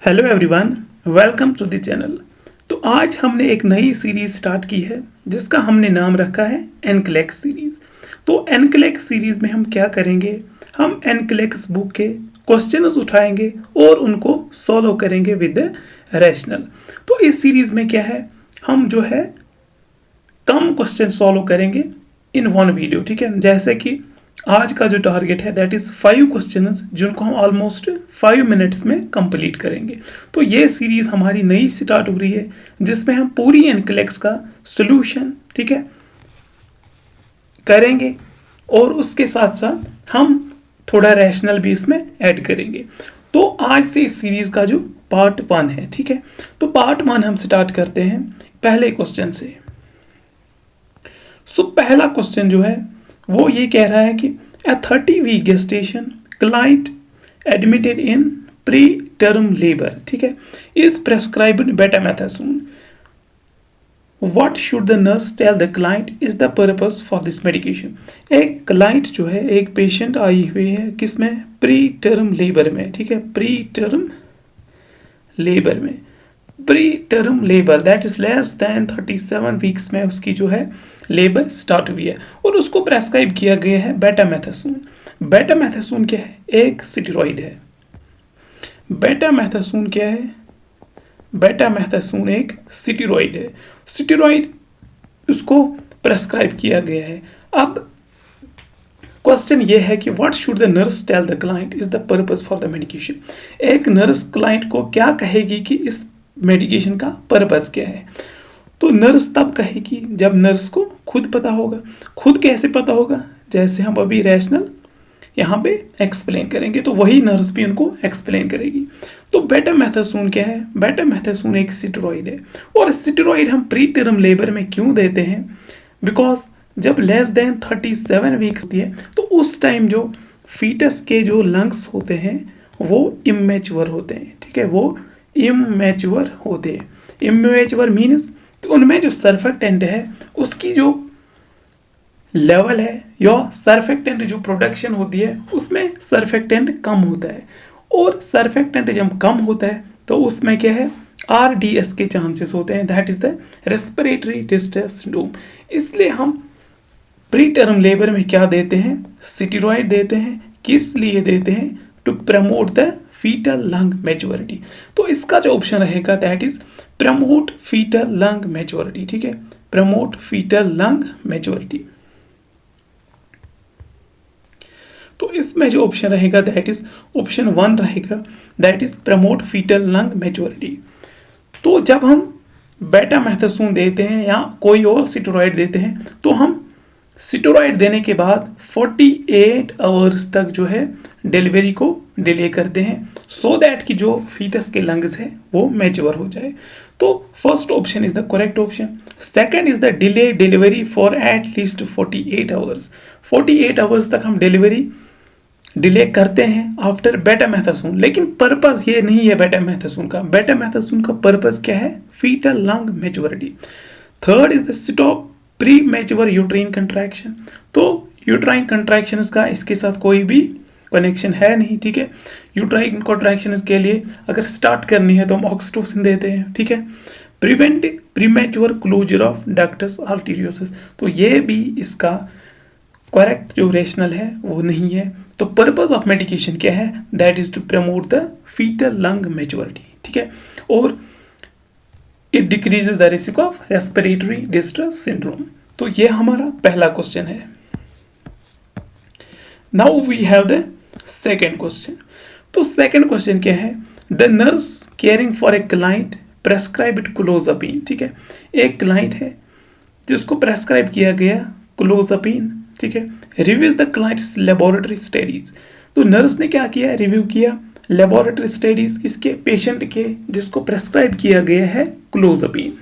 Hello everyone, welcome to the channel. तो आज हमने एक नई सीरीज स्टार्ट की है जिसका हमने नाम रखा है एनक्लेक्स सीरीज। तो एनक्लेक्स सीरीज में हम क्या करेंगे, हम एनक्लेक्स बुक के क्वेश्चंस उठाएंगे और उनको सॉल्व करेंगे विद रैशनल। तो इस सीरीज में क्या है, हम जो है कम क्वेश्चन सॉल्व करेंगे इन वन वीडियो। ठीक है, जैसे कि आज का जो टारगेट है दैट इज 5 क्वेश्चंस जिनको हम ऑलमोस्ट 5 मिनट्स में कंप्लीट करेंगे। तो ये सीरीज हमारी नई स्टार्ट हो रही है जिसमें हम पूरी एनक्लेक्स का सॉल्यूशन ठीक है करेंगे और उसके साथ साथ हम थोड़ा रैशनल भी इसमें ऐड करेंगे। तो आज से इस सीरीज का जो पार्ट 1 है, ठीक है, तो पार्ट 1 हम स्टार्ट करते हैं पहले क्वेश्चन से। पहला क्वेश्चन जो है वो ये कह रहा है कि a 30-week gestation client admitted in pre-term labor, ठीक है, is prescribed betamethasone. What should the nurse tell the client is the purpose for this medication? एक क्लाइंट जो है, एक पेशेंट आई हुई है किसमें, प्री टर्म लेबर में, ठीक है, प्री टर्म लेबर में, pre term labour that is less than 37 weeks में उसकी जो है लेबर स्टार्ट हुई है और उसको प्रेस्क्राइब किया गया है बेटामेथासोन। बेटामेथासोन क्या है, एक स्टेरॉइड है। बेटामेथासोन क्या है, बेटामेथासोन एक स्टेरॉइड है। स्टेरॉइड उसको प्रेस्क्राइब किया गया है। अब क्वेश्चन ये है कि what should the nurse tell the client is the purpose for the medication. एक नर्स क्लाइंट को क्या कहेगी कि इस मेडिकेशन का पर्पस क्या है। तो नर्स तब कहेगी जब नर्स को खुद पता होगा। खुद कैसे पता होगा, जैसे हम अभी रैशनल यहाँ पे एक्सप्लेन करेंगे तो वही नर्स भी उनको एक्सप्लेन करेगी। तो बेटामेथासोन क्या है, बेटामेथासोन एक स्टेरॉइड है और स्टेरॉइड हम प्री टर्म लेबर में क्यों देते हैं, बिकॉज जब लेस देन 37 वीक्स होती है तो उस टाइम जो फीटस के जो लंग्स होते हैं वो इमेच्योर होते हैं, ठीक है, वो इमेच्योर होते हैं। इमेच्योर मीन्स उनमें जो सर्फेक्टेंट है उसकी जो लेवल है या सर्फेक्टेंट जो प्रोडक्शन होती है उसमें सर्फेक्टेंट कम होता है और सर्फेक्टेंट जब कम होता है तो उसमें क्या है, RDS के चांसेस होते हैं, that is the respiratory distress syndrome. इसलिए हम प्री टर्म लेबर में क्या देते हैं, स्टेरॉइड देते हैं। किस लिए देते हैं, to promote the fetal lung maturity. तो इसका जो ऑप्शन रहेगा that is promote fetal lung maturity, ठीक है, प्रमोट फीटल लंग मैच्योरिटी। तो इसमें जो ऑप्शन रहेगा दैट इज ऑप्शन 1 रहेगा, that is promote fetal lung maturity. तो जब हम बेटामेथासोन देते हैं या कोई और स्टेरॉइड देते हैं तो हम स्टेरॉइड देने के बाद 48 आवर्स तक जो है डिलीवरी को डिले करते हैं सो दैट कि जो फीटस के लंग्स है वो मैच्योर हो जाए। तो first option is the correct option. Second is the delay delivery for at least 48 hours. 48 hours तक हम डिलीवरी डिले करते हैं आफ्टर बेटामेथासोन, लेकिन पर्पस ये नहीं है बेटामेथासोन का। बेटामेथासोन का पर्पस क्या है, fetal lung maturity. Third is the stop premature uterine contraction. तो यूट्राइन कंट्रैक्शन का इसके साथ कोई भी कनेक्शन है नहीं, ठीक है। यूट्राइन कंट्रैक्शन के लिए अगर स्टार्ट करनी है तो हम ऑक्सीटोसिन देते हैं, ठीक है। Prevent premature closure of ductus arteriosus, तो ये भी इसका करेक्ट जो रेशनल है वो नहीं है। तो पर्पस ऑफ मेडिकेशन क्या है, that is to promote the fetal lung maturity, ठीक है, और it decreases the risk of respiratory distress syndrome. तो ये हमारा पहला क्वेश्चन है। Now we have the second question. तो सेकेंड क्वेश्चन क्या है, the nurse caring for a client prescribed clozapine, ठीक है, एक क्लाइंट है जिसको प्रेस्क्राइब किया गया क्लोजापिन, ठीक है, reviews the clients laboratory studies. तो नर्स ने क्या किया, रिव्यू किया लेबोरेटरी स्टडीज किसके, पेशेंट के जिसको प्रेस्क्राइब किया गया है क्लोजापिन।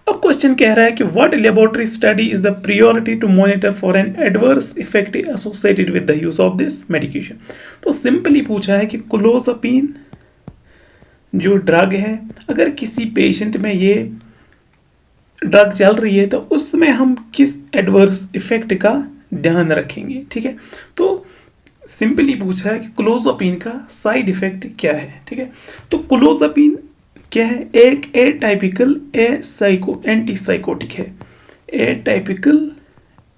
अब क्वेश्चन कह रहा है कि what laboratory study is the priority to monitor for an adverse effect associated with the use of this medication. तो सिंपली पूछा है कि क्लोजापिन जो ड्रग है, अगर किसी पेशेंट में ये ड्रग चल रही है तो उसमें हम किस एडवर्स इफेक्ट का ध्यान रखेंगे, ठीक है। तो सिंपली पूछा है कि क्लोज़ापिन का साइड इफेक्ट क्या है, ठीक है। तो क्लोज़ापिन क्या है, एक एटाइपिकल एंटीसाइकोटिक है, एटाइपिकल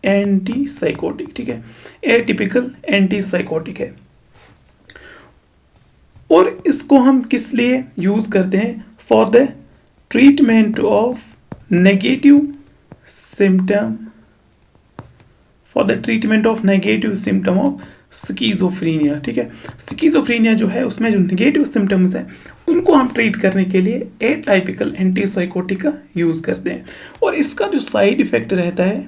एंटीसाइकोटिक, ठीक है, एटिपिकल एंटीसाइकोटिक है। और इसको हम किस लिए यूज करते हैं, for the treatment of negative symptom, for the treatment of negative symptom of schizophrenia, ठीक है। स्कीजोफ्रीनिया जो है उसमें जो नेगेटिव सिम्टम्स हैं उनको हम ट्रीट करने के लिए एटाइपिकल एंटीसाइकोटिक का यूज करते हैं। और इसका जो साइड इफेक्ट रहता है,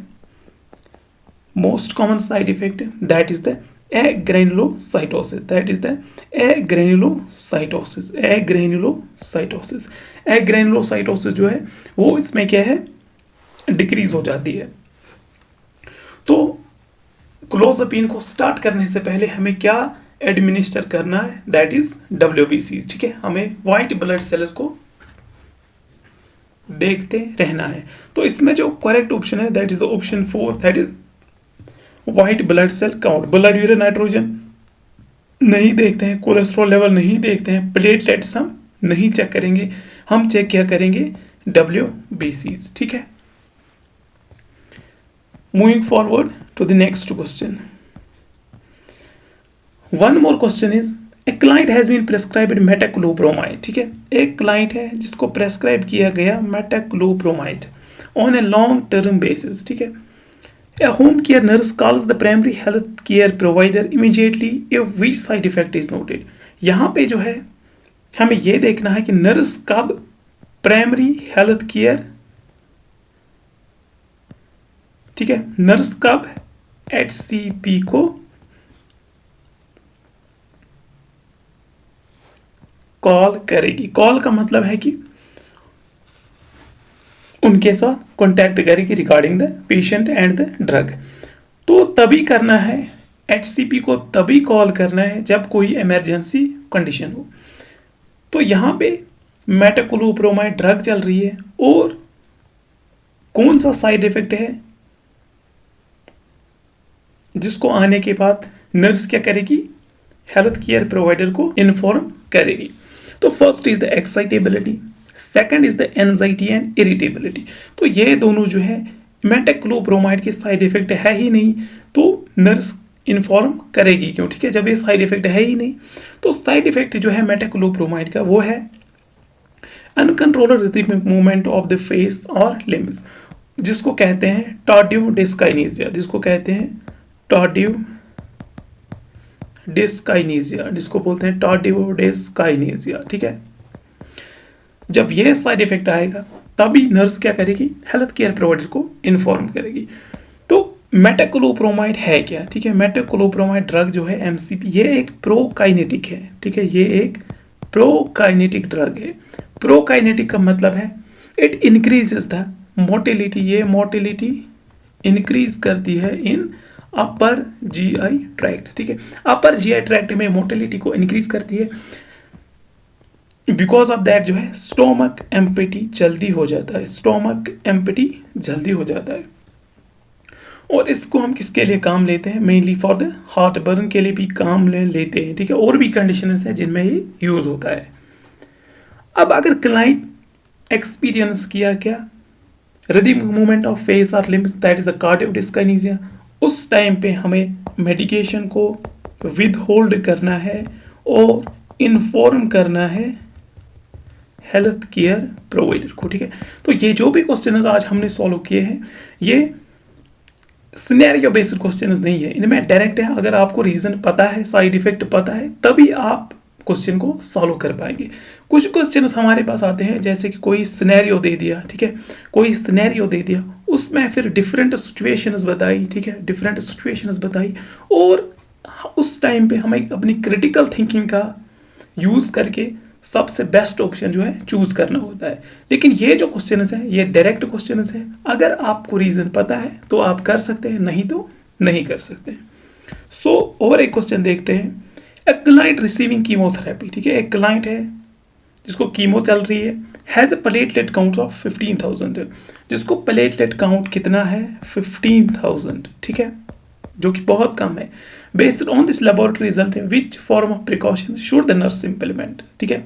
most common side effect, that is the agranulocytosis, that is the agranulocytosis, agranulocytosis, agranulocytosis जो है वो इसमें क्या है, डिक्रीज हो जाती है। तो क्लोज़ापिन को स्टार्ट करने से पहले हमें क्या एडमिनिस्टर करना है, दैट इज WBC, ठीक है। हमें व्हाइट ब्लड सेल्स को देखते रहना है। तो इसमें जो करेक्ट ऑप्शन है that is the option 4, that is white blood cell count. Blood urine nitrogen नहीं देखते हैं, कोलेस्ट्रॉल लेवल नहीं देखते हैं, प्लेटलेट्स हम नहीं चेक करेंगे, हम चेक क्या करेंगे, WBCs, ठीक है। Moving forward to the next question. One more question is, a client has been prescribed metoclopramide, ठीक है। एक क्लाइंट है जिसको प्रेस्क्राइब किया गया metoclopramide on a long term basis, ठीक है। A home care nurse calls the primary health care provider immediately if which side effect is noted। यहाँ पे जो है हमें ये देखना है कि नर्स कब प्राइमरी हेल्थ केयर, ठीक है, नर्स कब HCP को कॉल करेगी। कॉल का मतलब है कि उनके साथ कॉन्टैक्ट करेगी regarding the patient and the drug. तो तभी करना है, HCP को तभी कॉल करना है जब कोई इमरजेंसी कंडीशन हो। तो यहाँ पे मेटाक्लोप्रोमाइड ड्रग चल रही है और कौन सा साइड इफेक्ट है जिसको आने के बाद नर्स क्या करेगी, हेल्थ केयर प्रोवाइडर को इन्फॉर्म करेगी। तो first is the excitability, second is the anxiety and irritability. तो ये दोनों जो है मेटाक्लोप्रोमाइड के साइड इफेक्ट है ही नहीं, तो नर्स इन्फॉर्म करेगी क्यों, ठीक है, जब ये साइड इफेक्ट है ही नहीं। तो साइड इफेक्ट जो है मेटाक्लोप्रोमाइड का वो है uncontrolled rhythmic movement of the face और लिम्स, जिसको कहते हैं टार्डिव डिस्काइनेसिया, जिसको कहते हैं टार्डिव डिस्काइनेसिया, जिसको बोलते हैं टार्डिव डिस्काइनेसिया, ठीक है। जब ये साइड इफेक्ट आएगा तभी नर्स क्या करेगी, हेल्थ केयर प्रोवाइडर को इन्फॉर्म करेगी। तो मेटाक्लोप्रोमाइड है क्या, ठीक है, मेटाक्लोप्रोमाइड ड्रग जो है MCP, ये एक प्रोकाइनेटिक है, ठीक है, ये एक प्रोकाइनेटिक ड्रग है। प्रोकाइनेटिक का मतलब है इट इंक्रीजेस द मोटिलिटी, ये मोटिलिटी इंक्रीज करती है इन अपर GI ट्रैक्ट, ठीक है, अपर GI ट्रैक्ट में मोटिलिटी को इंक्रीज करती है। बिकॉज ऑफ दैट जो है स्टोमक एम्प्टी जल्दी हो जाता है, स्टोमक एम्प्टी जल्दी हो जाता है। और इसको हम किसके लिए काम लेते हैं, mainly for the heart burn के लिए भी काम लेते हैं, ठीक है, और भी कंडीशंस हैं जिनमें ये यूज होता है। अब अगर क्लाइंट एक्सपीरियंस किया क्या, रिदमिक मूवमेंट ऑफ फेस और limbs, that is the cardio dyskinesia, उस टाइम पे हमें मेडिकेशन को विद होल्ड करना है और इन्फॉर्म करना है हेल्थ केयर प्रोवाइडर को, ठीक है। तो ये जो भी क्वेश्चन आज हमने सॉल्व किए हैं ये सिनेरियो बेस्ड क्वेश्चन नहीं है, इनमें डायरेक्ट है। अगर आपको रीजन पता है, साइड इफेक्ट पता है, तभी आप क्वेश्चन को सॉल्व कर पाएंगे। कुछ क्वेश्चन हमारे पास आते हैं जैसे कि कोई सिनेरियो दे दिया, ठीक है, कोई सिनेरियो दे दिया, उसमें फिर डिफरेंट सिचुएशंस बताई, ठीक है, डिफरेंट सिचुएशंस बताई, और उस टाइम पे हमें अपनी क्रिटिकल थिंकिंग का यूज करके सबसे बेस्ट ऑप्शन जो है चूज करना होता है। लेकिन ये जो क्वेश्चंस हैं ये डायरेक्ट क्वेश्चंस हैं, अगर आपको रीजन पता है तो आप कर सकते हैं, नहीं तो नहीं कर सकते। सो और एक क्वेश्चन देखते हैं, ए क्लाइंट रिसीविंग कीमोथेरेपी, ठीक है, एक क्लाइंट है जिसको कीमो चल रही है, has a platelet count of 15,000, जिसको प्लेटलेट काउंट कितना है 15,000, ठीक है, जो कि बहुत कम है। Based on this laboratory result which form of precaution should the nurse implement, ठीक है,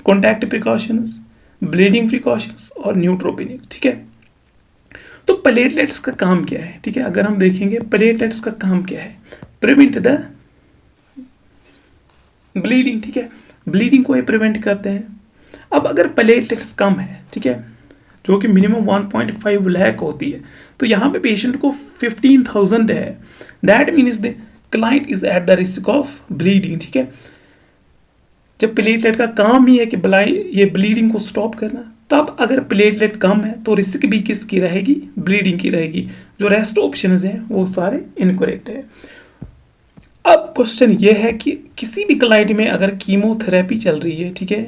कॉन्टैक्ट प्रिकॉशंस, ब्लीडिंग प्रिकॉशंस और न्यूट्रोपेनिक, ठीक है। तो प्लेटलेट्स का काम क्या है, ठीक है, अगर हम देखेंगे प्लेटलेट्स का काम क्या है, प्रिवेंट द ब्लीडिंग, ठीक है, ब्लीडिंग को ये प्रिवेंट करते हैं। अब अगर प्लेटलेट्स कम है, ठीक है, जो कि मिनिमम 1.5 लाख होती है, तो यहाँ पे पेशेंट को 15,000 है, that means the client is at the risk of bleeding, ठीक है। जब प्लेटलेट का काम ही है कि ये ब्लीडिंग को स्टॉप करना, तब अगर प्लेटलेट कम है तो रिस्क भी किसकी रहेगी, ब्लीडिंग की रहेगी। जो रेस्ट ऑप्शंस हैं वो सारे इनकरेक्ट है। अब क्वेश्चन ये है कि किसी भी क्लाइंट में अगर कीमोथेरेपी चल रही है, ठीक है,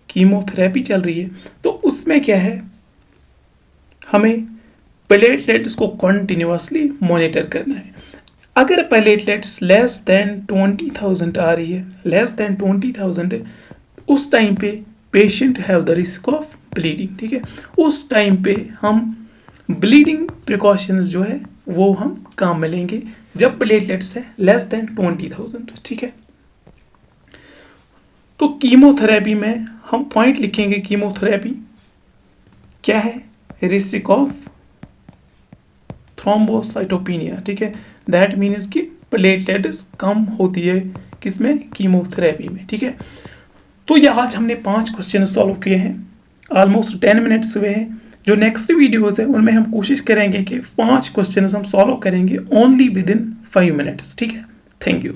कीमोथेरेपी चल रही है, तो उसमें क्या है, हमें प्लेटलेट्स को कंटिन्यूअसली मॉनिटर करना है। अगर प्लेटलेट्स लेस देन 20,000 आ रही है, लेस देन 20,000 है, उस टाइम पे patient have the risk of bleeding, ठीक है, उस टाइम पे हम ब्लीडिंग प्रिकॉशंस जो है वो हम काम में लेंगे जब प्लेटलेट्स है लेस देन 20,000, ठीक है। तो कीमोथेरेपी में हम पॉइंट लिखेंगे, कीमोथेरेपी क्या है, रिस्क ऑफ थ्रोम्बोसाइटोपेनिया, ठीक है, दैट मीन्स कि प्लेटलेट्स कम होती है किसमें, कीमोथेरेपी में, ठीक है। तो ये आज हमने 5 क्वेश्चन सॉल्व किए हैं, ऑलमोस्ट 10 मिनट्स हुए हैं। जो नेक्स्ट वीडियोस है उनमें हम कोशिश करेंगे कि 5 क्वेश्चन हम सॉल्व करेंगे ओनली विद इन 5 मिनट्स, ठीक है। Thank you.